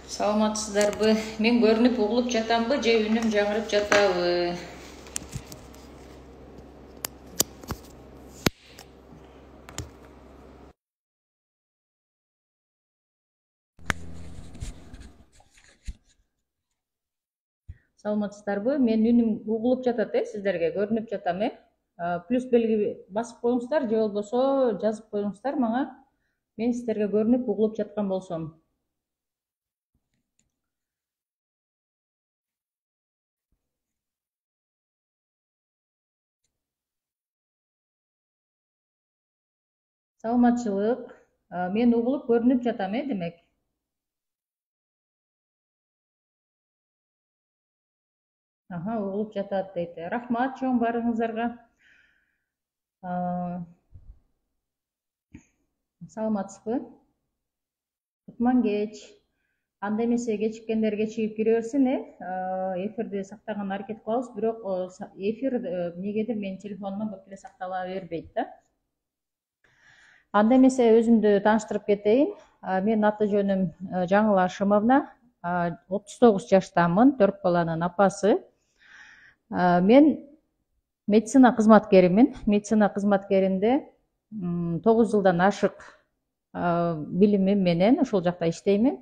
Саламатсыздарбы? Мен көрүнүп угулуп жатамбы же үнүм жаңырып жатабы? Саламатсыздарбы? Мен үнүм угулуп жатат сиздерге, көрүнүп жатам Плюс белги басып коюңуздар же болбосо жазып коюңуздар мага. Мен сиздерге көрүнүп угулуп жаткан болсом. Саламатчылык. Мен угулуп көрүнүп жатам демек. Угулуп жатат дейт. Рахмат чоң барыңыздарга. Саламатсызбы? Кутман кеч. Анда эмесе кечиккендер кечигип кире берсин, эфирди сактаганга аракет кылабыз, бирок эфир эмнегедир менин телефонуман көп эле сактала бербейт да. Анда эмесе өзүмдү тааныштырып кетейин. Менин аты жөнүм Жаңыл Ашымовна, 39 жаштамын, 4 баланын апасы. Мен медицина кызматкеримин. Медицина кызматкеринде 9 жылдан ашык билимим менен ошол жакта иштеймин.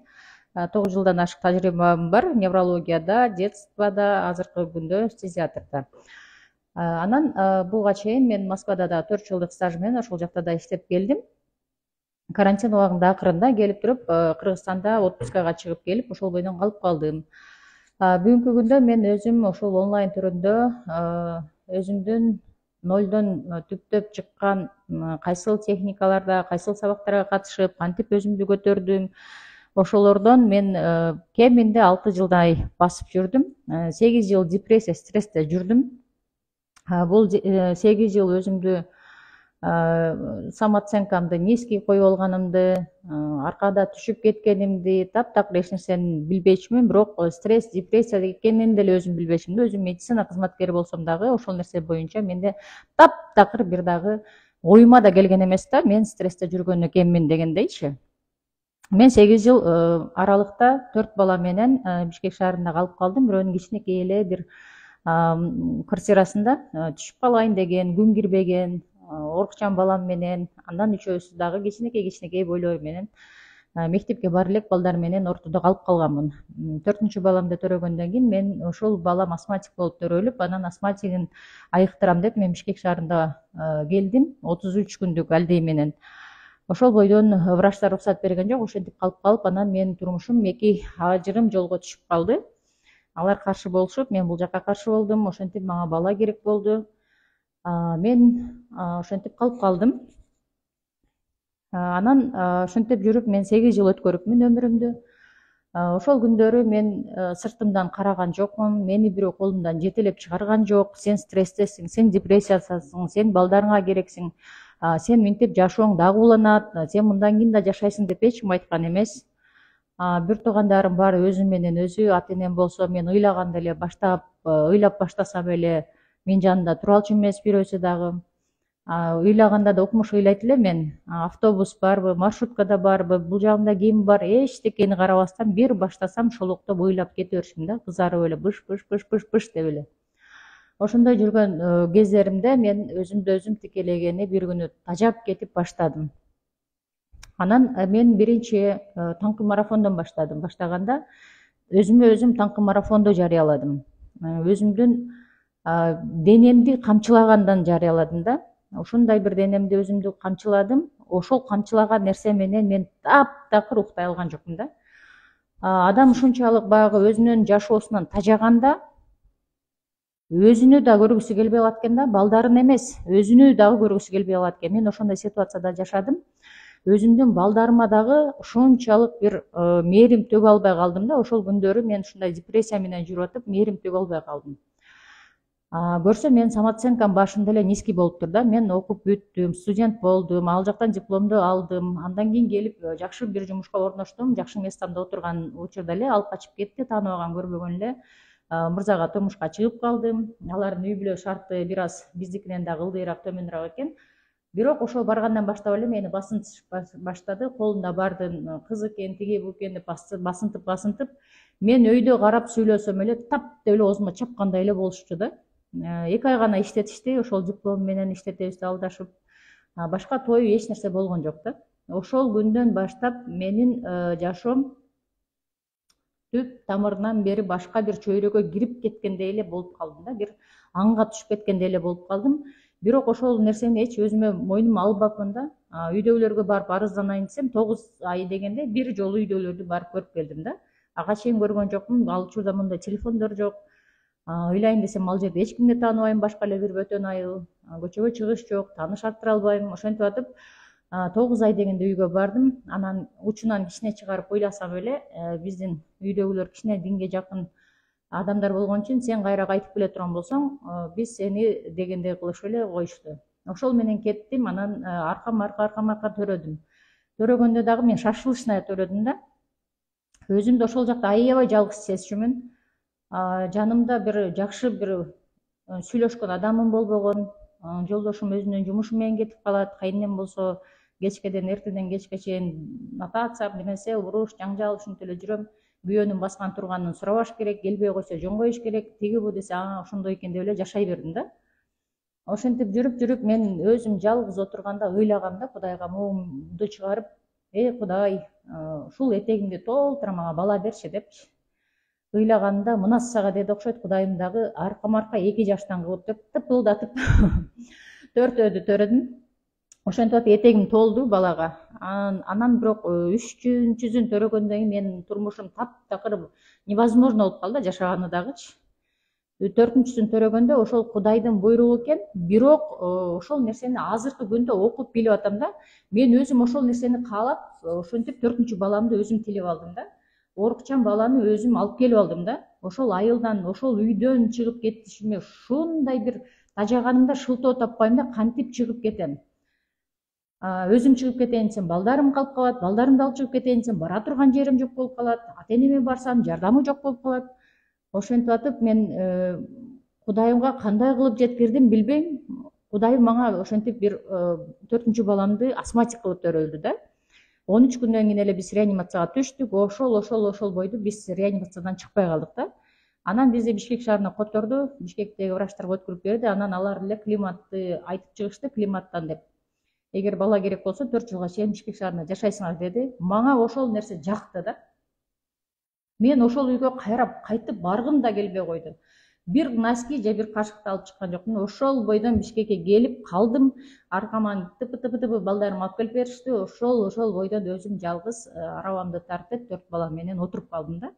9 жылдан ашык тажрыйбам бар неврологияда, детствода, азыркы күндө стезиатрда. Анан буга чейин мен Москвада да 4 жылдык стаж менен ошол жакта да иштеп келдим. Карантин убагында акырында келип туруп Кыргызстанда отпускага чыгып келип, ошол бойдон калып калдым. Бүгүнкү күндө мен өзүм ошол онлайн түрүндө өзүмдүн нолдон түптөп чыккан кайсыл техникаларда, кайсыл сабактарга катышып, кантип өзүмдү көтөрдүм, ошолордон мен кеминде 6 жылдай басып жүрдүм. 8 жыл депрессия, стрессте жүрдүм. Бул 8 жыл өзүмдү самооценкамды низкий коюп алганымды, аркада түшүп кеткенимди, таптакыр эч нерсени билбечүмүн, бирок стресс, депрессия экенин деле өзүм билбешимди. Өзүм медицина кызматкери болсом дагы ошол нерсе боюнча менде таптакыр бир дагы оюма да келген эмес да, мен стрессте жүргөн экенмин дегендейчи. Мен 8 жыл аралыкта 4 бала менен Бишкек шаарында калып калдым. Бирөөнүн кичинекей эле бир квартирасында түшүп калайын деген, күн кирбеген, орукчан балам менен, андан үчөөсү дагы кичинекей бойлор менен мектепке бара элек балдар менен ортодо калып калганмын. 4-чү баламды төрөгөндөн кийин мен ошол балам астматик болуп төрөлүп, анан астматигин айыктырам деп мен Бишкек шаарында келдим, 33 күндүк алдей менен. Ошол бойдон врачтар уруксат берген жок, ошентип калып, анан менин турмушум 2 ажырым жолго түшүп калды. Алар каршы болушуп, мен бул жакка каршы болдум, ошентип мага бала керек болду. Мен ошентип калып калдым. Анан ошентип жүрүп мен 8 жыл өткөрүпмүн өмүрүмдү. Ошол күндөрү мен сыртымдан караган жокмун, мени бирөө колумдан жетелеп чыгарган жок. Сен стресстесиң, сен депрессиядасың, сен балдарыңа керексиң, сен минтип жашооң дагы уланат, сен мындан кийин да жашайсың деп эч ким айткан эмес. Бир туугандарым баары өзү менен өзү, ата энем болсо мен ыйлаганда эле ыйлап баштасам эле менин жанымда тура алчу эмес бирөөсү дагы. Ыйлаганда да укмуш ыйлайт элем, автобус барбы, маршруткада барбы, бул жагымда ким бар, эчтекени карабастан бир баштасам шолоктоп ыйлап кете беришим да, кызарып эле быш деп эле. Ошондой жүргөн кездеримде мен өзүмдү өзүм тикелегени бир күнү тажап кетип баштадым. Анан мен биринчи таңкы марафондон баштадым. Баштаганда өзүмө өзүм таңкы марафондо жарыяладым. Өзүмдүн денемди камчылагандан жарыяладым да. Ошондой бир денемди өзүмдү камчыладым. Ошол камчылаган нерсе менен мен таптакыр уктай алган жокмун да. Адам ушунчалык баягы өзүнүн жашоосунан тажаганда өзүнү да көргүсү келбей калат экен да, балдарын эмес, өзүнү дагы көргүсү келбей калат экен. Мен ошондой ситуацияда жашадым. Өзүмдүн балдарыма дагы ушунчалык бир мээрим төгө албай калдым да. Ошол күндөрү мен ушундай депрессия менен жүрүп атып, мээрим төгө албай калдым. Көрсө менин самооценкам башында эле низкий болуптур да. Мен окуп бүттүм, студент болдум, ал жактан дипломду алдым. Андан кийин келип жакшы бир жумушка орноштум. Жакшы местомдо отурган учурда эле алып качып кетти, тааныбаган, көрбөгөн эле мырзага турмушка чыгып калдым. Алардын үй бүлө шарты бир аз биздикинен дагы ылдыйраак, төмөнүрөөк экен. Бирок ошол баргандан баштап эле мени басынтыш баштады. Колунда бардын кыз экен, тиги бу экен деп басынтып. Мен өйдө карап сүйлөсөм эле тап деп эле оозума чапкандай эле болушту да. 2 ай гана иштетишти, ошол диплом менен иштетебиз деп алдашып. Башка той эч нерсе болгон жок да. Ошол күндөн баштап менин жашоом түп тамырынан бери башка бир чөйрөгө кирип кеткендей эле болуп калдым да. Бир аңга түшүп кеткендей эле болуп калдым. Бирок ошол нерсени эч өзүмө мойнума албапмын да. Үйдөгүлөргө барып арызданайын десем, 9 ай дегенде бир жолу үйдөгүлөрдү барып көрүп келдим да. Ага чейин көргөн жокмун. Ал учурда мындай телефондор жок. Ыйлайын десем, ал жерде эч кимди тааныбайм, башка эле бир бөтөн айыл. Көчөгө чыгыш жок, тааныш арттыра албайм. Ошентип атып 9 ай дегенде үйгө бардым. Анан учунан кичине чыгарып ыйласам эле, биздин үйдөгүлөр кичине динге жакын адамдар болгон үчүн сен кайра кайтып келе турган болсоң, биз сени дегендей кылышып эле коюшту. Ошол менен кеттим. Анан аркам арка төрөдүм. Төрөгөндө дагы мен шашылышная төрөдүм да. Өзүмдү ошол жакта аябай жалгыз сезчүмүн. Жанымда бир жакшы бир сүйлөшкөн адамым болбогон. Жолдошум өзүнүн жумушу менен кетип калат. Кайненем болсо кечкеден эртеден кечке чейин нотация нерсе, уруш, жаңжал ушинтип эле жүрөм. Күйөөнүн баскан турганын сурабаш керек, келбей койсо жөн коюш керек, тиги бу десе ошондой экен деп эле жашай бердим да. Ошентип жүрүп мен өзүм жалгыз отурганда ыйлагам да, Кудайга моомду чыгарып, Кудай, ушул этегимди толтура мага бала берчи депчи. Ыйлаганда мунассага деди окшойт, Кудайым дагы арка 2 жаштан кылып тыпылдатып төртөөдү төрөдүм. Ошентип атып этегим толду балага. Анан бирок 3-жүзүн төрөгөндөн кийин менин турмушум таптакыр невозможно болуп калды жашаганы дагычы. 4-жүзүн төрөгөндө ошол Кудайдын буйругу экен. Бирок ошол нерсени азыркы күндө окуп билип атам да. Мен өзүм ошол нерсени каалап, ошентип 4-чү баламды өзүм тилип алдым да. Орукчан баланы өзүм алып келип алдым да. Ошол айылдан, ошол үйдөн чыгып кетишиме ушундай бир тажаганымда шылтоо таппайм да, кантип чыгып кетем. Өзүм чыгып кетейин десем, балдарым калып калат, балдарымды алып чыгып кетейин десем, бара турган жерим жок болуп калат, ата-энеме барсам жардамы жок болуп калат. Ошентип атып мен Кудайымга кандай кылып жеткирдим билбейм. Кудайым мага ошентип бир 4-чү баламды астматик кылып төрөлдү да. 13 күндөн кийин эле биз реанимацияга түштүк. Ошол бойду биз реанимациядан чыкпай калдык да. Анан бизди Бишкек шаарына которду, Бишкектеги врачтарга өткөрүп берди. Анан алар эле климатты айтып чыгышты, климаттан деп. Эгер бала керек болсо 4 жылга чейин Бишкек шаарында жашайсыңар деди. Мага ошол нерсе жакты да. Мен ошол үйгө кайтып баргым да келбей койду. Бир носки же бир кашыкты алып чыккан жокмун. Ошол бойдон Бишкекке келип калдым. Аркаман тыпы балдарым алып келип беришти. Ошол бойдон өзүм жалгыз арабамды тартып 4 балам менен отуруп калдым да.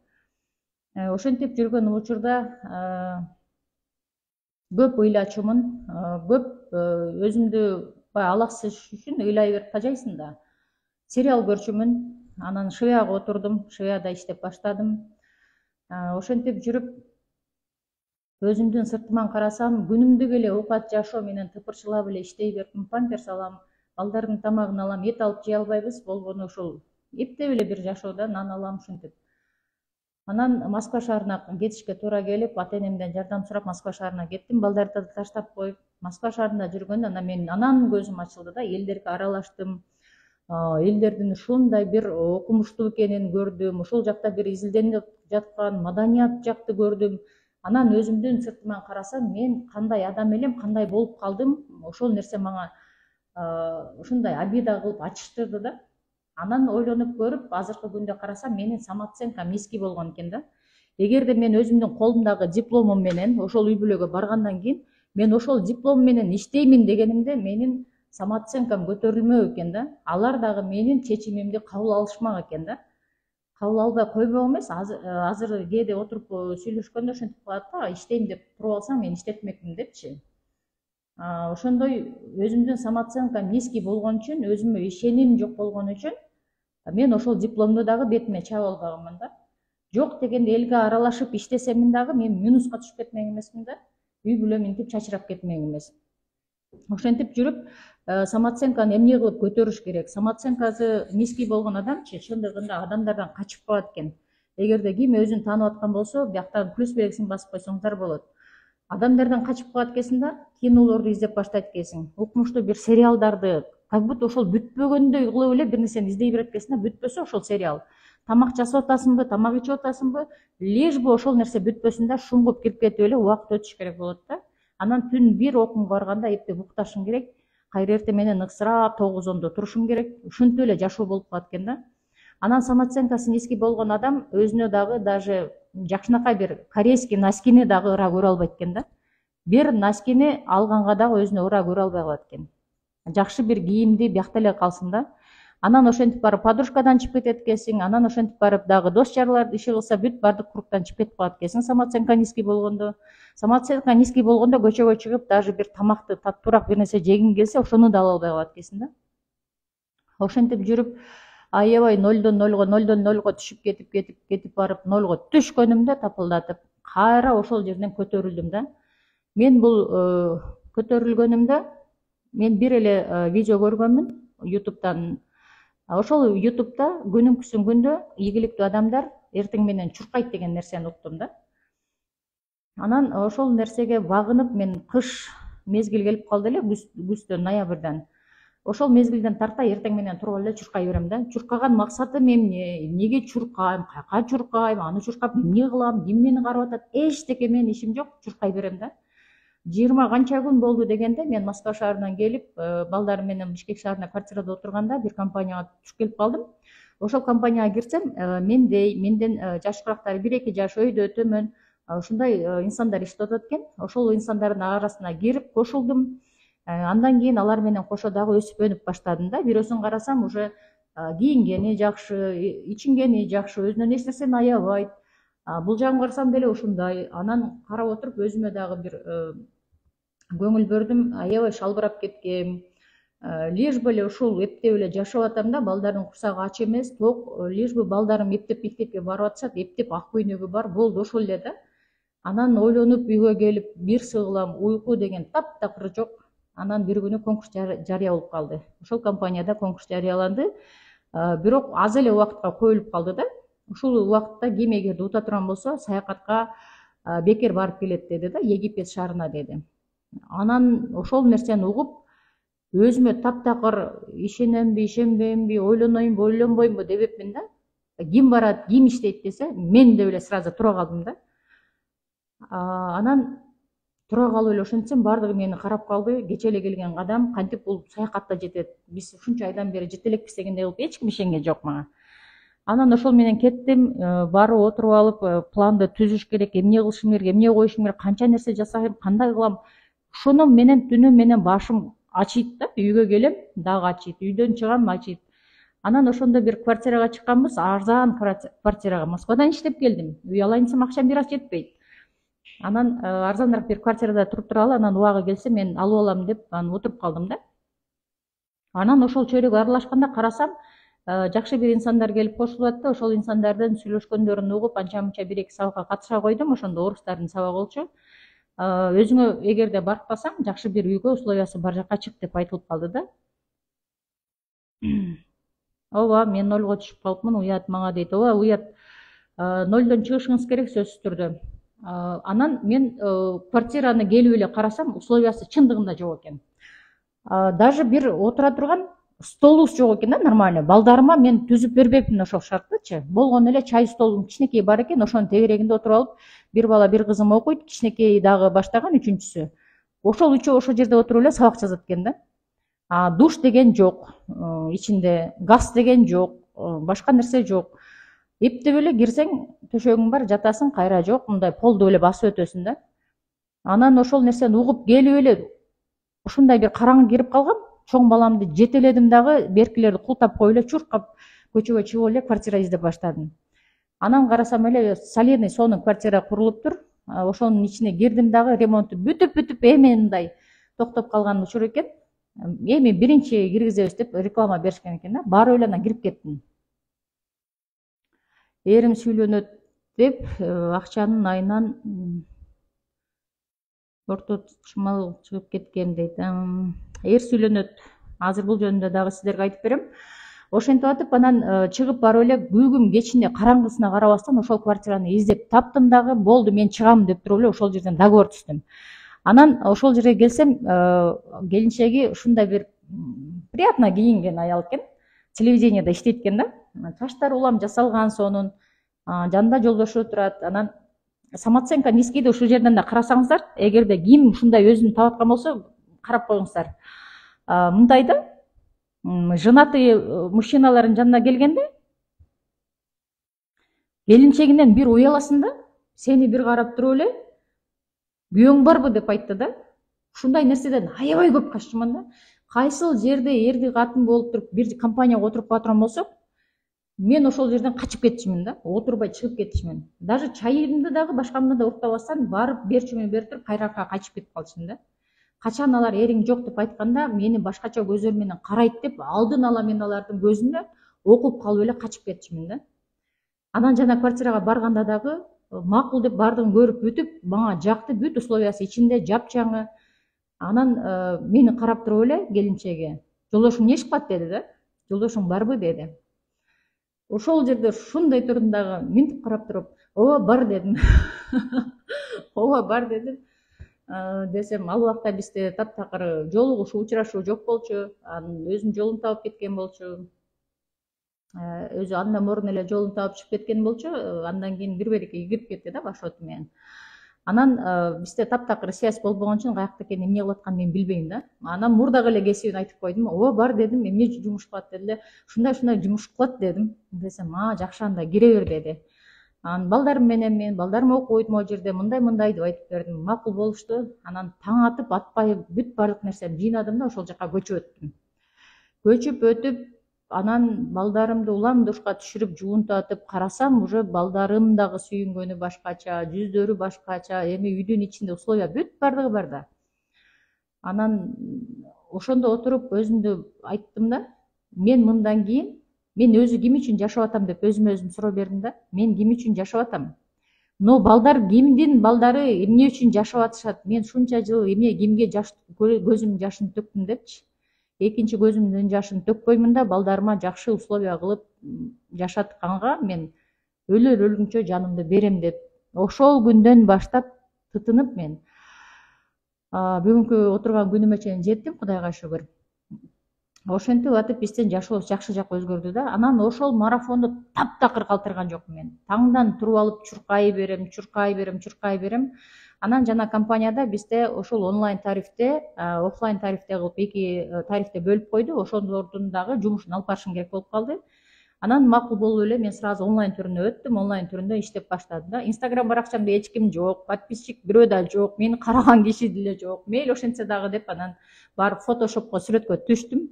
Ошентип жүргөн учурда көп ыйлачумун, көп өзүмдү алаксыз үчүн ыйлай берип тажайсың да. Сериал көрчүмүн, анан Швеяга отурдум, Швеяда иштеп баштадым. Ошентип жүрүп өзүмдүн сыртыман карасам, күнүмдүк эле оокат жашоо менен тыпырчылап эле иштей бердим. Памперс алам, балдардын тамагын алам, эт алып жей албайбыз, болгону ушул эптеп эле бир жашоодо нан алам ушинтип. Анан Москва шаарына кетишке туура келип, ата-энемден жардам сурап Москва шаарына кеттим, балдарды таштап коюп. Москва шаарында жүргөндө анан көзүм ачылды да, элдерге аралаштым. Элдердин ушундай бир окумуштуу экенин көрдүм. Ошол жакта бир изилденип жаткан маданият жакты көрдүм. Анан өзүмдүн сыртыман карасам, мен кандай адам элем, кандай болуп калдым, ошол нерсе мага ушундай обида кылып ачыштырды да. Анан ойлонуп көрүп, азыркы күндө карасам, менин самооценкам низкий болгон экен да. Эгерде мен өзүмдүн колумдагы дипломум менен ошол үй бүлөгө баргандан кийин, мен ошол диплом менен иштеймин дегенимде, менин самооценкам көтөрүлмөк экен да. Алар дагы менин чечимимди кабыл алышмак экен да. Кабыл албай койбок эмес, азыр кээде отуруп сүйлөшкөндө ошентип калат да, иштейм деп туруп алсаң, мен иштетмекмин депчи. Ошондой өзүмдүн самооценкам низкий болгон үчүн, өзүмө ишеним жок болгон үчүн мен ошол дипломду дагы бетиме чаап албаганмын да. Жок дегенде элге аралашып иштесемин дагы мен минуска түшүп кетмек эмесмин да. Үй бүлө минтип чачырап кетмек эмес. Ошентип жүрүп, самооценканы эмне кылып көтөрүш керек? Самооценкасы низкий болгон адамчы чындыгында адамдардан качып калат экен. эгерде ким өзүн таанып аткан болсо, бияктан плюс белгисин басып койсоңуздар болот. Адамдардан качып калат экенсиң да, кинолорду издеп баштайт экенсиң. Укмуштуу бир сериалдарды, как будто ошол бүтпөгөндөй кылып эле бир нерсени издей берет экенсиң да, бүтпөсө ошол сериал. Тамак жасап атасыңбы, тамак ичип атасыңбы, лишь бы ошол нерсе бүтпөсүн да, шуңгуп кирип кетип эле убакыт өтүш керек болот да. Анан түн бир окууга барганда эптеп укташың керек, кайра эртең менен ыксырап 9-10 турушуң керек. Ушинтип эле жашоо болуп калат экен да. Анан самооценкасы низкий болгон адам өзүнө дагы даже жакшынакай бир корейский носкини дагы ыраа көрө албайт экен да. Бир носкини алганга дагы өзүнө ыраа көрө албай калат экен. Жакшы бир кийимди биякта эле калсын да. Анан ошентип барып подружкадан чыгып кетет экенсиң, анан ошентип барып дагы дос жарлар иши кылса бүт бардык кругтан чыгып кетип калат экенсиң. Самооценка низкий болгондо. Самооценка низкий болгондо көчөгө чыгып даже бир тамакты таттуураак бир нерсе жегиң келсе, ошону да ала албай калат экенсиң да. Ошентип жүрүп аябай 0-0 түшүп кетип барып 0 түшкөнүмдө тапылдатып кайра ошол жерден көтөрүлдүм да. Мен бул көтөрүлгөнүмдө мен бир эле видео көргөнмүн YouTube'дан. Ошол YouTube'да күнүмкүсүн күндө ийгиликтүү адамдар эртең менен чуркайт деген нерсени уктум да. Анан ошол нерсеге багынып мен кыш мезгил келип калды эле, күздөн, ноябрдан. Ошол мезгилден тарта эртең менен туруп эле чуркай берем да. Чуркаган максатым эмне? Эмнеге чуркайм? Каяка чуркайм? Аны чуркап эмне кылам? Ким мени карап атат? Эчтеке менин ишим жок, чуркай берем да. 20 канча күн болду дегенде мен Москва шаарынан келип, балдарым менен Бишкек шаарында квартирада отурганда бир компанияга түшүп келип калдым. Ошол компанияга кирсем, менден жашкырактары 1-2 жаш өйдө өтөмөн. Ушундай инсандар иштеп атат экен. Ошол инсандардын арасына кирип кошулдум. Андан кийин алар менен кошо дагы өсүп өнүп баштадым да. Бирөөсүн карасам уже кийингени жакшы, ичингени жакшы, өзүнөн эч нерсени аябайт. Бул жагын карасам деле ушундай. Анан карап отуруп өзүмө дагы бир көңүл бөрдүм, аябай шалбырап кеткем. Лишь бы эле ушул эптеп эле жашап атам да, балдардын курсагы ач эмес, ток, лишь бы балдарым эптеп мектепке барып атышат, эптеп ак көйнөгү бар, болду ошол эле да. Анан ойлонуп үйгө келип бир сыгылам, уйку деген таптакыр жок. Анан бир күнү конкурс жарыя болуп калды. Ошол компанияда конкурс жарыяланды. Бирок аз эле убакытка коюлуп калды да. Ушул убакытта ким эгерде ута турган болсо, саякатка бекер барып келет деди да, Египет шаарына деди. Анан ошол нерсени угуп, өзүмө таптакыр ишенемби, ишенбеймби, ойлоноюмбу, ойлонбоймбу дебепмин да. Ким барат, ким иштейт десе, мен деп эле сразу тура калдым да. Анан тура калып эле ошентсем баардыгы мени карап калды. Кече эле келген кадам, кантип бул саякатта жетет? Биз ушунча айдан бери жете элекпиз дегендей кылып эч ким ишенген жок мага. Анан ошол менен кеттим, барып отуруп алып, планды түзүш керек, эмне кылышым керек, эмне коюшум керек, канча нерсе жасайм, кандай кылам. Ошону менен түнү менен башым ачыйт да, үйгө келем, дагы ачыйт, үйдөн чыгам, ачыйт. Анан ошондо бир квартирага чыкканбыз, арзан квартирага, Москвадан иштеп келдим. Үй алайын десем акчам бир аз жетпейт. Анан арзаныраак бир квартирада туруп туралы, анан убагы келсе мен алып алам деп анан отуруп калдым да. Анан ошол чөйрөгө аралашканда карасам, жакшы бир инсандар келип кошулуп атты. Ошол инсандардын сүйлөшкөндөрүн угуп, анча-мынча 1-2 сабакка катыша койдум. Ошондо орустардын сабагы болчу. Өзүңө эгерде барпасаң, жакшы бир үйгө, условиясы бар жакка чык деп айтылып калды да. Ооба, мен 0 түшүп калыпмын, уят мага дейт. Ооба, уят. 0дон чыгышыңыз керек сөзсүз түрдө. Анан мен квартираны келип эле карасам, условиясы чындыгында жок экен. Даже бир отура турган столубуз жок экен да, нормально. Балдарыма мен түзүп бербепмин ошол шарттычы. Болгон эле чай столум кичинекей бар экен, ошонун тегерегинде отуруп алып, бир бала, бир кызым окуйт, кичинекей дагы баштаган, үчүнчүсү. Ошол үчөө ошол жерде отуруп эле сабак жазат экен да. Душ деген жок, ичинде газ деген жок, башка нерсе жок. Эптеп эле кирсең, төшөгүң бар, жатасың, кайра жок, мындай полду эле басып өтөсүң да. Анан ошол нерсени угуп келип эле ушундай бир караңгы кирип калгам. Чоң баламды жетеледим дагы, беркилерди култап коюп эле чуркап көчөгө чыгып эле квартира издеп баштадым. Анан карасам эле солидный сонун квартира курулуптур. Ошонун ичине кирдим дагы, ремонту бүтүп эми мындай токтоп калган учур экен. Эми биринчи киргизебиз деп реклама беришкен экен да. Барып эле анан кирип кеттим. Эрим сүйлөнөт деп акчанын айынан орто чымал чыгып кеткем дейт. Эр сүйлөнөт. Азыр бул жөнүндө дагы сиздерге айтып берем. Ошентип атып анан чыгып барып эле күгүм кечине караңгысына карабастан ошол квартираны издеп таптым дагы, болду мен чыгам деп туруп эле ошол жерден договор түздүм. Анан ошол жерге келсем, келинчеги ушундай бир приятно кийинген аял экен. Телевидениеде иштейт экен да. Чачтары улам жасалган сонун. Жанында жолдошу турат. Анан самооценка низкий ушул жерден да карасаңыздар, эгерде ким ушундай өзүн таапаткан болсо, карап коюңуздар. Мындай да, женатый мужчиналардын жанына келгенде келинчегинен бир уяласың да, сени бир карап туруп эле күйөөң барбы деп айтты да. Ушундай нерседен аябай көп каччуман да. Кайсыл жерде эрди катын болуп туруп бир компанияга отуруп бара турган болсок, мен ошол жерден качып кетчүмүн да, отурбай чыгып кетчүмүн. Даже чайымды дагы башкамды да уктабастан барып берчүмүн, берип туруп кайракка качып кетип калчумун да. Качан алар эриң жок деп айтканда, мени башкача көздөр менен карайт деп алдын ала мен алардын көзүндө окуп калып эле качып кетчүмүн да. Анан жана квартирага барганда дагы макул деп бардыгын көрүп бүтүп, мага жакты, бүт условиясы ичинде жапжаңы. Анан мени карап туруп эле келинчеги, жолдошуң эмне иш кылат деди да. Жолдошуң барбы деди. Ошол жерде ушундай турдум дагы, минтип карап туруп, ооба бар дедим. Ооба бар дедим. Десем, ал убакта бизде таптакыр жолугушуу, учурашуу жок болчу. Анын өзүнүн жолун таап кеткен болчу. Өзү андан мурун эле жолун таап чыгып кеткен болчу. Андан кийин бир береке кирип кетти да башоты менен. Анан бизде таптакыр связь болбогон үчүн каякта экенин, эмне кылып атканын мен билбейм да. Анан мурдагы эле кесибин айтып койдум. Ооба бар дедим. Эмне жумуш кылат дедиле. Ушундай жумуш кылат дедим. Десем, жакшы анда кире бер деди. Анан балдарым менен мен, балдарым окуйт могу жерде, мындай деп айтып бердим. Макул болушту. Анан таң атып, атпай бүт баардык нерсемди жыйнадым да ошол жака көчүп өттүм. Көчүп өтүп, анан балдарымды улам душка түшүрүп жуунтатып карасам, уже балдарым дагы сүйүнгөнү башкача, жүздөрү башкача, эми үйдүн ичинде условия бүт баардыгы бар да. Анан ошондо отуруп өзүмдү айттым да, мен мындан кийин мен өзү ким үчүн жашап атам деп өзүмө өзүм суроо бердим да. Мен ким үчүн жашап атам? Но балдар кимдин балдары эмне үчүн жашап атышат? Мен шунча жыл эмне кимге көзүмдүн жашын төктүм депчи. Экинчи көзүмдүн жашын төкпөймүн да, балдарыма жакшы условия кылып жашатканга мен өлүр-өлгүнчө жанымды берем деп ошол күндөн баштап тытынып мен бүгүнкү отурган күнүмө чейин жеттим, Кудайга шүгүр. Ошентип атып биздин жашообуз жакшы жакка өзгөрдү да. Анан ошол марафонду таптакыр калтырган жокмун мен. Таңдан туруп алып чуркай берем. Анан жана компанияда бизде ошол онлайн тарифте, офлайн тарифте кылып эки тарифте бөлүп койду. Ошолордун дагы жумушун алып барышым керек болуп калды. Анан макул болуп эле мен сразу онлайн түрүнө өттүм, онлайн түрүндө иштеп баштадым да. Инстаграм баракчамда эч ким жок, подписчик бирөө да жок, мени караган киши деле жок. Мейли ошентсе дагы деп анан барып фотошопко сүрөткө түштүм.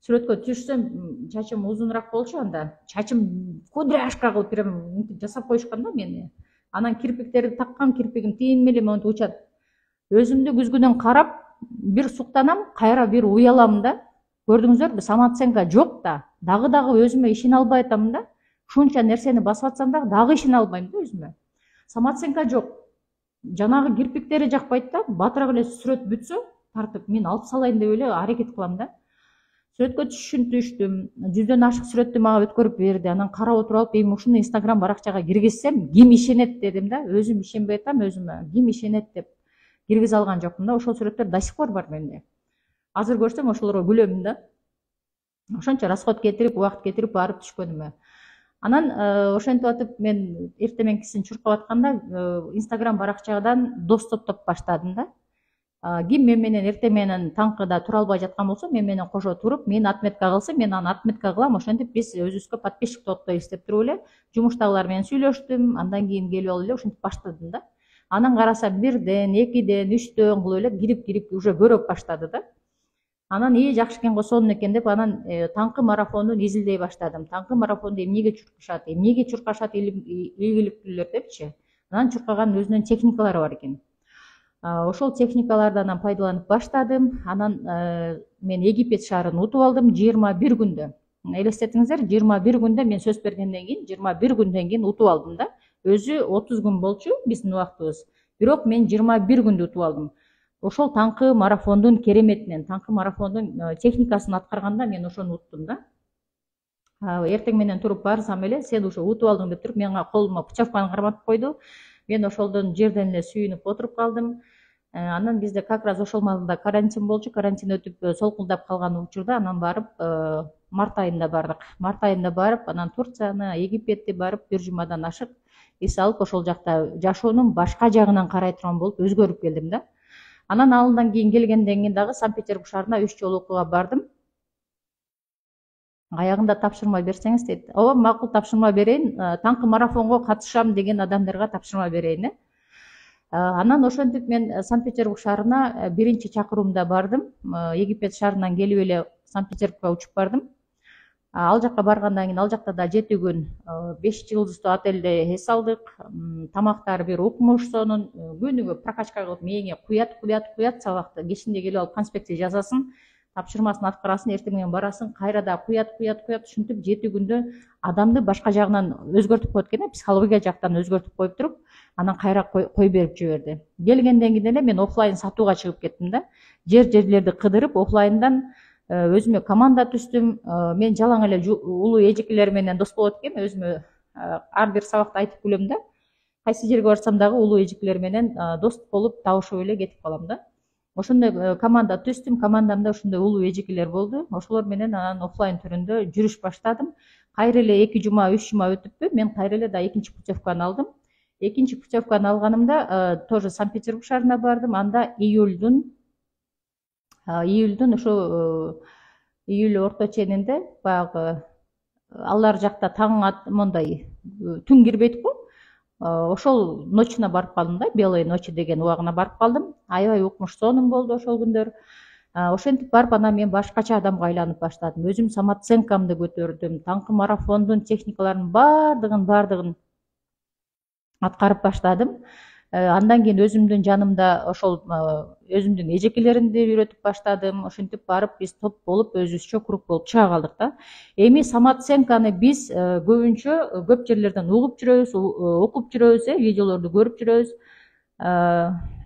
Сүрөткө түшсөм, чачым узунураак болчу анда. Чачым кудряшка кылып прям жасап коюшкан да мени. Анан кирпиктерди таккан, кирпигим тийинмели монтип учат. Өзүмдү күзгүдөн карап, бир суктанам, кайра бир уялам да. Көрдүңүздөрбү, самооценка жок да. Дагы өзүмө ишене албай атам да. Шунча нерсени басып атсам дагы ишене албайм да өзүмө. Самооценка жок. Жанагы кирпиктери жакпайт да. Батыраак эле сүрөт бүтсө, тартып мен алып салайын деп эле аракет кылам да. Сүрөткө түштүм. 100дөн ашык сүрөттү мага өткөрүп берди. Анан карап отуруп алып, эми ушуну Инстаграм баракчага киргизсем, ким ишенет дедим да. Өзүм ишенбей атам өзүмө. Ким ишенет деп киргизе алган жокмун да. Ошол сүрөттөр до сих пор бар менде. Азыр көрсөм ошолорго күлөмүн да. Ошончо расход кетирип, убакыт кетирип барып түшкөнүмө. Анан ошентип атып мен эртеменкисин чуркап атканда Инстаграм баракчадан дос топтоп баштадым да. Ким мен менен эртең менен таңкыда тура албай жаткан болсо, мен менен кошо туруп, мени отметка кылса, мен аны отметка кылам. Ошентип биз өзүбүзгө подписчик топтойбуз деп туруп эле жумуштагылар менен сүйлөштүм. Андан кийин келип алып эле ошентип баштадым да. Анан карасам 1ден, 2ден, 3дөн кылып эле кирип уже көрөп баштады да. Анан жакшы экен го, сонун экен деп анан таңкы марафондун изилдей баштадым. Таңкы марафонду эмнеге чуркашат ийгиликтүүлөр депчи. Анан чуркаган өзүнүн техникалары бар экен. Ошол техникалардан пайдаланып баштадым. Анан мен Египет шаарын утуп алдым 21 күндө. Элестетиңиздер, 21 күндө мен сөз бергенден кийин 21 күндөн кийин утуп алдым да. Өзү 30 күн болчу биздин убактыбыз. Бирок мен 21 күндө утуп алдым. Ошол таңкы марафондун кереметинен, таңкы марафондун техникасын аткарганда мен ошону уттум да. Эртең менен туруп барсам эле сен уже утуп алдың деп туруп менин колума путевканы карматып койду. Мен ошолдон жерден эле сүйүнүп отуруп калдым. Анан бизде как раз ошол маалда карантин болчу. Карантин өтүп солкулдап калган учурда анан барып март айында бардык. Март айында барып анан Турцияны, Египетти барып бир жумадан ашык эс алып ошол жакта жашоонун башка жагынан карай турган болуп өзгөрүп келдим да. Анан алындан кийин келгенден кийин дагы Санкт Петербург шаарына 3 жолу окууга бардым. Аягында тапшырма берсеңиз дейт. Ооба, макул, тапшырма берейин. Таңкы марафонго катышам деген адамдарга тапшырма берейин. Анан ошентип мен Санкт Петербург шаарына биринчи чакыруумда бардым. Египет шаарынан келип эле Санкт Петербургка учуп бардым. Ал жакка баргандан кийин ал жакта да 7 күн 5 жылдыздуу отелде эс алдык. Тамактары бир укмуш сонун. Күнүгө прокачка кылып мээңе куят сабакты. Кечинде келип алып конспекти жазасың. Тапшырмасын аткарасың, эртең менен барасың, кайра да куят. Ушинтип 7 күндө адамды башка жагынан өзгөртүп коет экен, психология жактан өзгөртүп коюп туруп, анан кайра кой берип жиберди. Келгенден кийин эле мен офлайн сатууга чыгып кеттим да. Жерлерди кыдырып, офлайндан өзүмө команда түздүм. Мен жалаң эле улуу эжекелер менен дос болот экенмин, өзүмө ар бир сабакта айтып күлөм да. Кайсы жерге барсам дагы улуу эжекелер менен дос болуп, табышып эле кетип калам да. Ошондой команда түздүм, командамда ошондой улуу эжекелер болду. Ошолор менен анан офлайн түрүндө жүрүш баштадым. Кайра эле 2 жума, 3 жума өтүппү, мен кайра эле да экинчи путевканы алдым. Экинчи путевканы алганымда тоже Санкт Петербург шаарына бардым. Анда июлдун ошо июль орто ченинде баягы алар жакта таң мондай түн кирбейт го. Ошол ночуна барып калдым да, белые ночи деген убагына барып калдым. Аябай укмуш сонун болду ошол күндөр. Ошентип барып анан мен башкача адамга айланып баштадым. Өзүм самооценкамды көтөрдүм. Таңкы марафондун техникаларынын бардыгын аткарып баштадым. Андан кийин өзүмдүн жанымда ошол өзүмдүн эжекелеримди үйрөтүп баштадым. Ошентип барып биз топ болуп өзүбүзчө круг болуп чыга калдык да. Эми самооценканы биз көбүнчө көп жерлерден угуп жүрөбүз, окуп жүрөбүз, видеолорду көрүп жүрөбүз.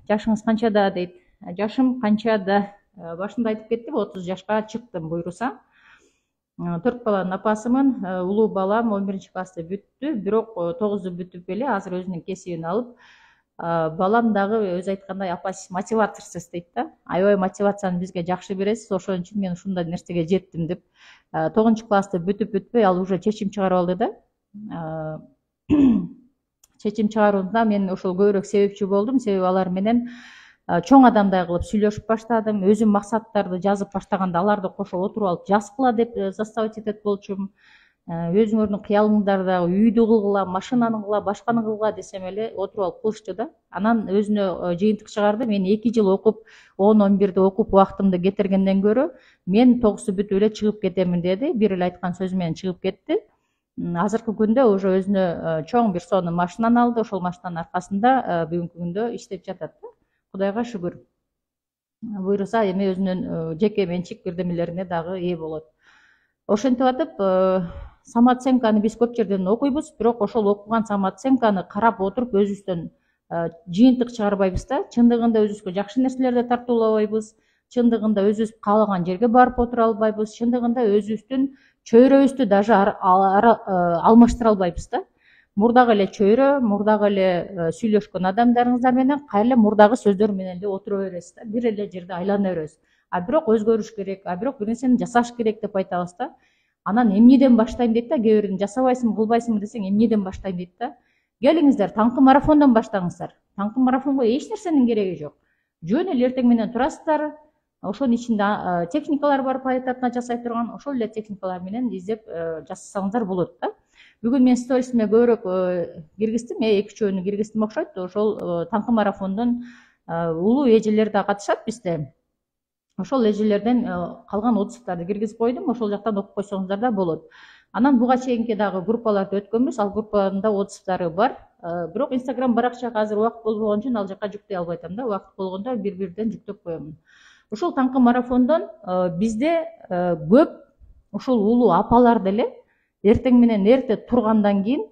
Жашыңыз канчада дейт. Жашым канчада? Башында айтып кеттим, 30 жашка чыктым буйруса. 4 баланын апасымын. Улуу балам 11 классты бүттү, бирок 9-ду бүтүп эле азыр өзүнүн кесибин алып. Балам дагы өзү айткандай апасы мотиваторсуз дейт да. Аябай мотивацияны бизге жакшы бересиз, ошон үчүн мен ушундай нерсеге жеттим деп. 9-классты бүтүп-бүтпөй ал уже чечим чыгарып алды да. Чечим чыгарууда мен ошол көбүрөөк себепчи болдум. Себеби алар менен чоң адамдай кылып сүйлөшүп баштадым. Өзүм максаттарды жазып баштаганда аларды кошо отуруп алып жазгыла деп заставить этет болчумун. Өзүңөрдүн кыялыңдарды үйдү кылгыла, машинаны кылгыла, башканы кылгыла десем эле отуруп алып кылышчу да. Анан өзүнө жыйынтык чыгарды. Мен 2 жыл окуп, 10-11 окуп убактымды кетиргенден көрө мен 9-ду бүтүп эле чыгып кетемин деди. Бир эле айткан сөзү менен чыгып кетти. Азыркы күндө уже өзүнө чоң бир сонун машинаны алды. Ошол машинанын аркасында бүгүнкү күндө иштеп жатат да. Кудайга шүгүр. Буйруса эми өзүнүн жеке менчик бирдемелерине дагы ээ болот. Ошентип атып, самооценканы биз көп жерден окуйбуз, бирок ошол окуган самооценканы карап отуруп өзүбүздөн жыйынтык чыгарбайбыз да. Чындыгында өзүбүзгө жакшы нерселерди тартуулабайбыз. Чындыгында өзүбүз каалаган жерге барып отура албайбыз. Чындыгында өзүбүздүн чөйрөбүздү даже алмаштыра албайбыз да. Мурдагы эле чөйрө, мурдагы эле сүйлөшкөн адамдарыңыздар менен кайра эле мурдагы сөздөр менен эле отура бересиз да. Бир эле жерде айлана беребиз. Бирок өзгөрүш керек, бирок бир нерсени жасаш керек деп айтабыз да. Анан эмнеден баштайм дейт да, кээ бирин жасабайсыңбы, кылбайсыңбы десең, эмнеден баштайм дейт да. Келиңиздер, таңкы марафондон баштаңыздар. Таңкы марафонго эч нерсенин кереги жок. Жөн эле эртең менен турасыздар. Ошонун ичинде техникалар бар, поэтапно жасай турган, ошол эле техникалар менен издеп жасасаңыздар болот да. Бүгүн мен сторисиме көбүрөөк киргиздим, 2-3 киргиздим окшойт. Ошол таңкы марафондон улуу эжелер да катышат бизде. Ошол эжелерден калган отзывдарды киргизип койдум. Ошол жактан окуп койсоңуздар да болот. Анан буга чейинки дагы группаларды өткөнбүз. Ал группалардын да отзывдары бар. Бирок Instagram баракчага азыр убакыт болбогон үчүн ал жакка жүктөй албай атам да. Убакыт болгондо бир-бирден жүктөп коемун. Ошол таңкы марафондон бизде көп ошол улуу апалар деле эртең менен эрте тургандан кийин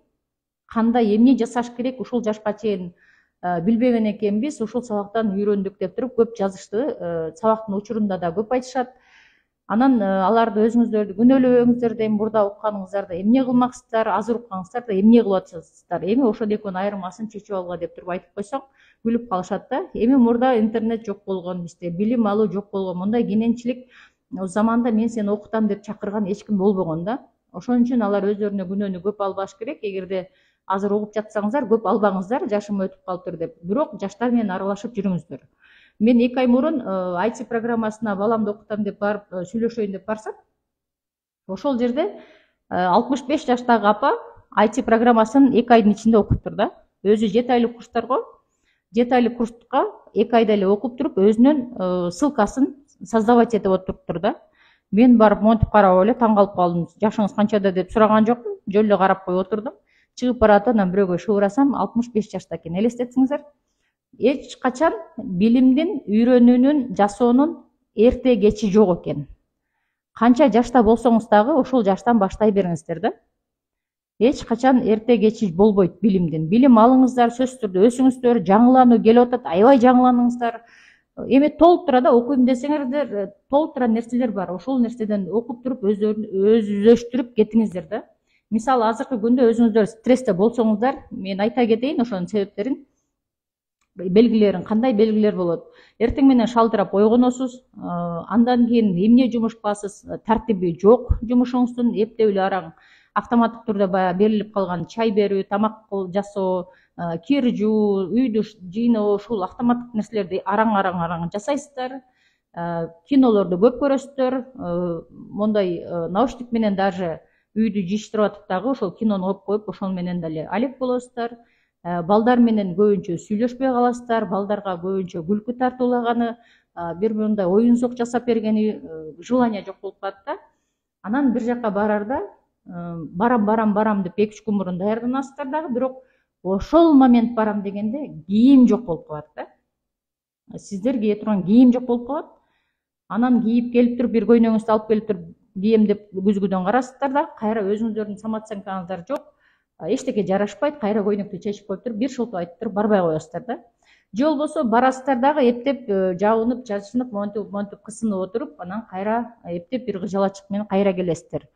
кандай эмне жасаш керек ушул жашка чейин билбеген экенбиз. Ушул сабактан үйрөндүк деп туруп көп жазышты. Сабактын учурунда да көп айтышат. Анан аларды өзүңүздөрдү күнөөлөбөңүздөр да, эми мурда укканыңыздарда эмне кылмаксыздар, азыр уккаңыздар да эмне кылып атасыздар, эми ошол экөөнүн айырмасын чечип алгыла деп туруп айтып койсоң күлүп калышат да. Эми мурда интернет жок болгон, бизде билим алуу жок болгон, мындай кененчилик заманда мен сени окутам деп чакырган эч ким болбогон да. Ошон үчүн алар өздөрүнө күнөөнү көп албаш керек. Эгерде азыр угуп жатсаңыздар, көп албаңыздар, жашым өтүп калыптыр деп. Бирок жаштар менен аралашып жүрүңүздөр. Мен 2 ай мурун IT программасына баламды окутам деп барып сүйлөшөйүн деп барсам, ошол жерде 65 жаштагы апа IT программасын 2 айдын ичинде окуптур да. Өзү 7 айлык курстарга, 7 айлык курска 2 айда эле окуп туруп, өзүнүн ссылкасын создавать этип отуруптур да. Мен барып монтип карап эле таң калып калдым. Жашыңыз канчада деп сураган жокмун, жөн эле карап коюп отурдум. Чыгып баратып, анан бирөөгө шыбырасам, 65 жашта экен. Элестетсиңиздер. Эч качан билимдин, үйрөнүүнүн, жасоонун эрте кечи жок экен. Канча жашта болсоңуз дагы ошол жаштан баштай бериңиздер да. Эч качан эрте кечи болбойт билимдин. Билим алыңыздар, сөзсүз түрдө өсүңүздөр, жаңылануу келип атат, аябай жаңыланыңыздар. Эми толуп тура да окуйм десеңиздер, толуп тура нерселер бар. Ошол нерседен окуп туруп өздөштүрүп кетиңиздер да. Мисалы, азыркы күндө өзүңүздөр стрессте болсоңуздар, мен айта кетейин ошонун себептерин, белгилерин, кандай белгилер болот. Эртең менен шалдырап ойгоносуз, андан кийин эмне жумуш кыласыз, тартиби жок жумушуңуздун, эптеп эле араң автоматтык түрдө баягы берилип калган чай берүү, тамак жасоо, кир жуу, үйдү жыйноо, ушул автоматтык нерселерди араң жасайсыздар. Кинолорду көп көрөсүздөр, мондай наушник менен даже үйдү жыйыштырып атып дагы ошол кинону коюп коюп, ошол менен деле алек болосуздар. Балдар менен көбүнчө сүйлөшпөй каласыздар, балдарга көбүнчө күлкү тартуулаганы, бир мындай оюнзок жасап бергени, желание жок болуп калат да. Анан бир жакка барарда барам деп 2-3 күн мурун даярданасыздар дагы, бирок ошол момент барам дегенде кийим жок болуп калат да. Сиздер кие турган кийим жок болуп калат. Анан кийип келип туруп, бир көйнөгүңүздү алып келип туруп кийем деп күзгүдөн карайсыздар да, кайра өзүңүздөрдүн самооценкаңыздар жок, эчтеке жарашпайт, кайра көйнөктү чечип коюп туруп, бир шылтоо айтып туруп барбай коесуздар да. Же болбосо барасыздар дагы эптеп жабынып, жашынып, монтип кысынып отуруп, анан кайра эптеп бир кыжалачык менен кайра келесиздер.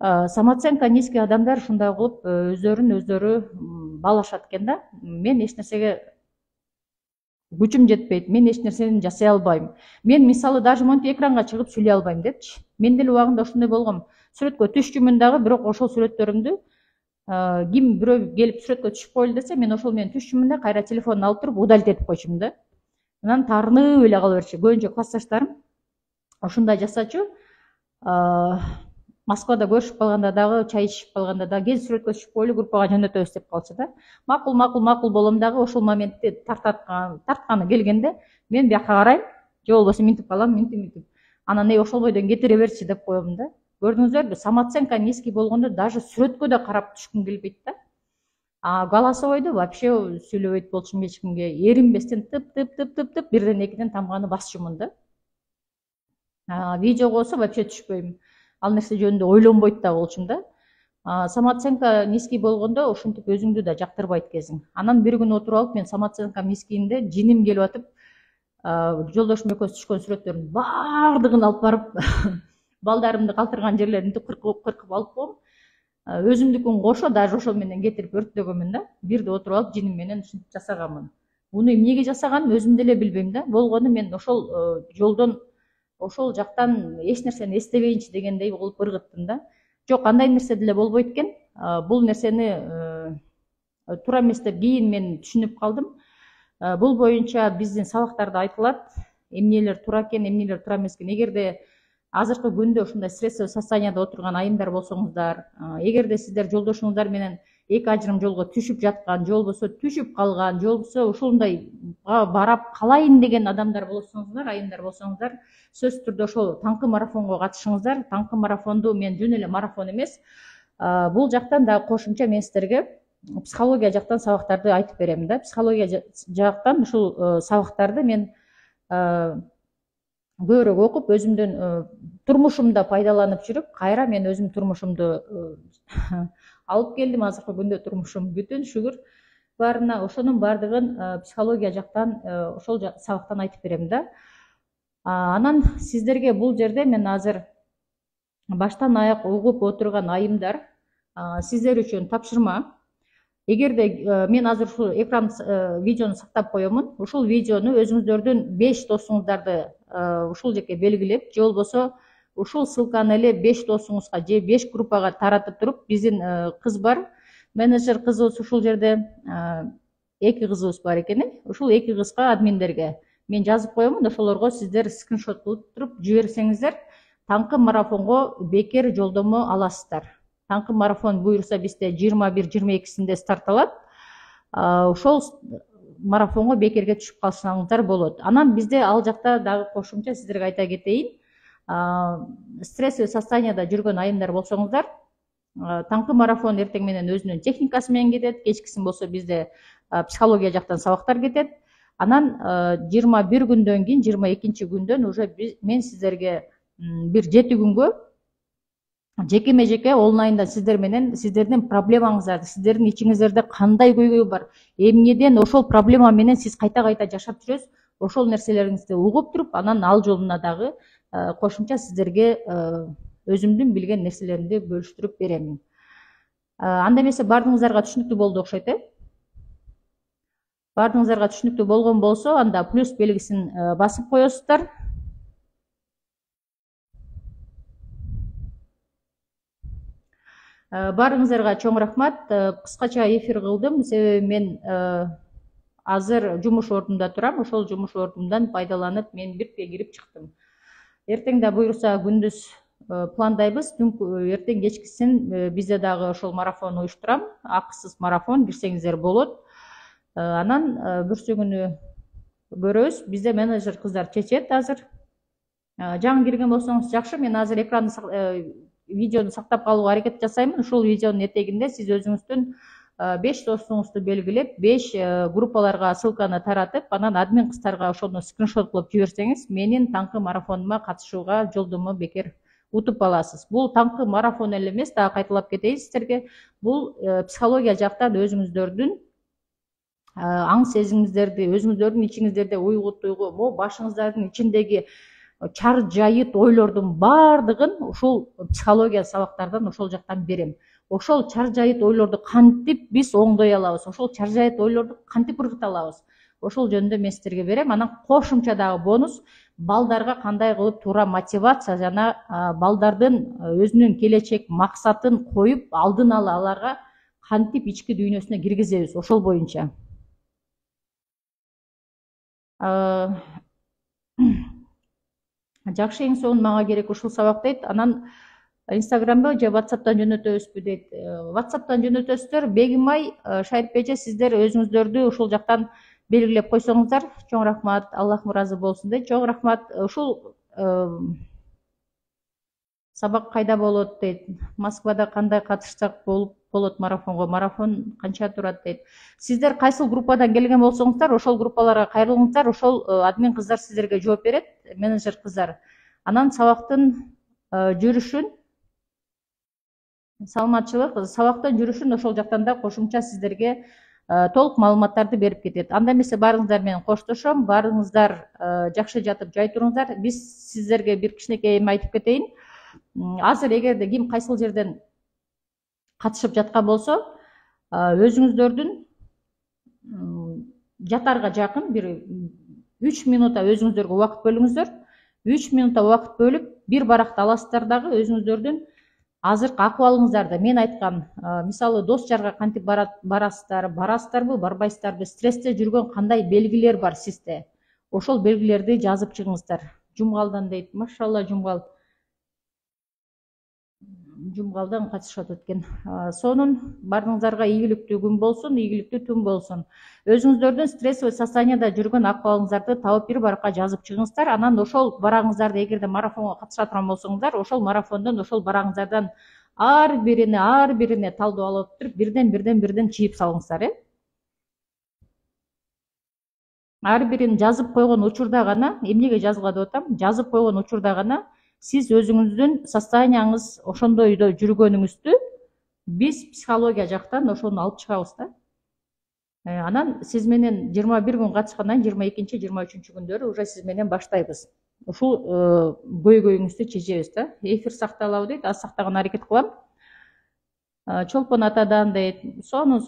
Самооценка низкий адамдар ушундай кылып өздөрүн баалашат экен да. Мен эч нерсеге күчүм жетпейт, мен эч нерсени жасай албайм. Мен мисалы даже монтип экранга чыгып сүйлөй албайм депчи. Мен деле убагында ошондой болгом. Сүрөткө түшчүмүн дагы, бирок ошол сүрөттөрүмдү ким бирөө келип сүрөткө түшүп коелу десе, мен ошол менен түшчүмүн да, кайра телефонду алып туруп удалить этип койчумун да. Анан таарынып эле кала берчү. Көбүнчө классташтарым ушундай жасачу. Москвада көрүшүп калганда дагы, чай ичип калганда дагы, кел сүрөткө түшүп коелу, группага жөнөтөбүз деп калчу да. Макул болом дагы, ошол моментте тартканы келгенде мен бияка карайм, же болбосо минтип калам, минтип. Анан ошол бойдон кетире берчи деп коем да. Көрдүңүздөрбү, самооценка низкий болгондо даже сүрөткө да карап түшкүм келбейт да. Голосовойду вообще сүйлөбөйт болчумун эч кимге. Эринбестен тып бирден экиден тамганы басчумун да. Видеого болсо вообще түшпөйм. Ал нерсе жөнүндө ойлонбойт да болчумун да. Самооценка низкий болгондо ушинтип өзүңдү да жактырбайт кезиң. Анан бир күн отуруп алып, мен самооценкам низкийинде жиним келип атып, жолдошум экөөбүз түшкөн сүрөттөрдүн баардыгын алып барып балдарымды калтырган жерлерин кыркып алып коем. Өзүмдүкүн кошо даже ошол менен кетирип өрттөгөнмүн да. Бирде отуруп алып жиним менен ушинтип жасаганмын. Буну эмнеге жасаганымды өзүм деле билбейм да. Болгону мен ошол жолдон, ошол жактан эч нерсени эстебейинчи дегендей болуп ыргыттым да. Жок, андай нерсе деле болбойт экен. Бул нерсени туура эмес деп кийин мен түшүнүп калдым. Бул боюнча биздин сабактарда айтылат, эмнелер туура экен, эмнелер туура эмес экен. Эгерде азыркы күндө ушундай стрессовый состоянияда отурган айымдар болсоңуздар, эгерде сиздер жолдошуңуздар менен эки ажырым жолго түшүп жаткан, же болбосо түшүп калган, же болбосо ушундай барап калайын деген адамдар болсоңуздар, айымдар болсоңуздар, сөзсүз түрдө ошол таңкы марафонго катышыңыздар. Таңкы марафонду мен жөн эле марафон эмес, бул жактан да кошумча мен сиздерге психология жактан сабактарды айтып берем да. Психология жактан ушул сабактарды мен көбүрөөк окуп, өзүмдүн турмушумда пайдаланып жүрүп, кайра мен өзүм турмушумду алып келдим. Азыркы күндө турмушум бүтүн, шүгүр баарына. Ошонун баардыгын психология жактан ошол сабактан айтып берем да. Анан сиздерге бул жерде мен азыр баштан аяк угуп отурган айымдар, сиздер үчүн тапшырма. Эгерде мен азыр ушул экран видеону сактап коемун, ушул видеону өзүңүздөрдүн 5 досуңуздарды ушул жерге белгилеп, же болбосо ушул ссылканы эле 5 досуңузга же 5 группага таратып туруп, биздин кыз бар, менеджер кызыбыз ушул жерде 2 кызыбыз бар экен. Ушул 2 кызга админдерге мен жазып коемун, ошолорго сиздер скриншот кылып туруп жиберсеңиздер, таңкы марафонго бекер жолдомо аласыздар. Таңкы марафон буюрса бизде 21-22-синде старт алат. Ошол марафонго бекерге түшүп калсаңыздар болот. Анан бизде ал жакта дагы кошумча сиздерге айта кетейин. Стрессовый состоянияда жүргөн айымдар болсоңуздар, таңкы марафон эртең менен өзүнүн техникасы менен кетет, кечкисин болсо бизде психология жактан сабактар кетет. Анан 21 күндөн кийин, 22 күндөн уже мен сиздерге бир 7 күнгө жекеме жеке онлайнда сиздер менен сиздердин проблемаңыздарды, сиздердин ичиңиздерде кандай көйгөй бар, эмнеден ошол проблема менен сиз кайта жашап жүрөсүз, ошол нерселериңизди угуп туруп, анан ал жолуна дагы кошумча сиздерге өзүмдүн билген нерселеримди бөлүштүрүп беремин. Анда эмесе баардыгыңыздарга түшүнүктүү болду окшойт, Баардыгыңыздарга түшүнүктүү болгон болсо, анда плюс белгисин басып коесуздар. Баарыңыздарга чоң рахмат. Кыскача эфир кылдым, себеби мен азыр жумуш ордунда турам. Ошол жумуш ордумдан пайдаланып мен бирке кирип чыктым. Эртең да буюрса күндүз пландайбыз. Эртең кечкисин бизде дагы ошол марафон уюштурам. Акысыз марафон, кирсеңиздер болот. Анан бүрсүгүнү көрөбүз. Бизде менеджер кыздар чечет азыр. Жаңы кирген болсоңуз жакшы. Мен азыр экранды видеону сактап калууга аракет жасаймын. Ушул видеонун этегинде сиз өзүңүздүн 5 досуңузду белгилеп, 5 группаларга ссылканы таратып, анан админ кыздарга ошону скриншот кылып жиберсеңиз, менин таңкы марафонума катышууга жолдомо бекер утуп аласыз. Бул таңкы марафон эле эмес, дагы кайталап кетейин сиздерге. Бул психология жактан өзүңүздөрдүн аң сезимиңиздерди, өзүңүздөрдүн ичиңиздерде уйгу туйгу, башыңыздардын ичиндеги чар жайыт ойлордун баардыгын ушул психология сабактардан ошол жактан берем. Ошол чар жайыт ойлорду кантип биз оңдой алабыз, ошол чар жайыт ойлорду кантип ыргыта алабыз, ошол жөнүндө мен сиздерге берем. Анан кошумча дагы бонус, балдарга кандай кылып туура мотивация жана балдардын өзүнүн келечек максатын коюп, алдын ала аларга кантип ички дүйнөсүнө киргизебиз, ошол боюнча. Жакшы, эң сонун мага керек ушул сабак дейт. Анан Инстаграмда же WhatsApp'тан жөнөтөбүзбү дейт. WhatsApp'тан жөнөтөсүздөр. Бегимай, Шайып эже, сиздер өзүңүздөрдү ушул жактан белгилеп койсоңуздар, чоң рахмат, Аллахым ыраазы болсун дейт. Чоң рахмат. Ушул сабак кайда болот дейт. Москвада кандай катышсак болот марафонго? Марафон канча турат дейт. Сиздер кайсыл группадан келген болсоңуздар, ошол группаларга кайрылыңыздар. Ошол админ кыздар сиздерге жооп берет, менеджер кыздар. Анан сабактын жүрүшүн, саламатчылык, сабактын жүрүшүн ошол жактан да кошумча сиздерге толук маалыматтарды берип кетет. Анда эмесе баарыңыздар менен коштошом. Баарыңыздар жакшы жатып жай туруңуздар. Биз сиздерге бир кичинекей эме айтып кетейин. Азыр эгерде ким кайсыл жерден катышып жаткан болсо, өзүңүздөрдүн жатарга жакын бир 3 минутта өзүңүздөргө убакыт бөлүңүздөр. 3 минутта убакыт бөлүп, бир баракта аласыздар дагы өзүңүздөрдүн азыркы акыбалыңыздарды, мен айткан, мисалы дос жарга кантип барасыздарбы, барбайсыздарбы, стрессте жүргөн кандай белгилер бар сизде, ошол белгилерди жазып чыгыңыздар. Жумгалдан дейт, машалла, жумгалдан катышат экен. Сонун баарыңыздарга ийгиликтүү күн болсун, ийгиликтүү түн болсун. Өзүңүздөрдүн стрессовый состоянияда жүргөн акыбалыңыздарды табып бир баракка жазып чыгыңыздар. Анан ошол бараңыздарды, эгерде марафонго катыша турган болсоңуздар, ошол марафондон ошол бараңыздардан ар бирине талдоо алып туруп, бирден чийип салыңыздар. Ар бирин жазып койгон учурда гана, эмнеге жазгыла деп атам, жазып койгон учурда гана сиз өзүңүздүн состоянияңыз ошондойдо жүргөнүңүздү биз психология жактан ошону алып чыгабыз да. Анан сиз менен 21 күн катышкандан 22-23 күндөрү уже сиз менен баштайбыз. ушул көйгөйүңүздү чечебиз да. Эфир сакталабы дейт, аз сактаган аракет кылам. Чолпон атадан дейт, сонун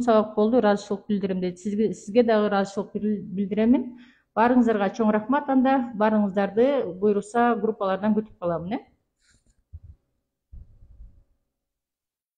сабак болду, ыраазычылык билдирем дейт. Сизге дагы ыраазычылык билдиремин. Баарыңыздарга чоң рахмат. Анда баарыңыздарды буюрса группалардан күтүп калам.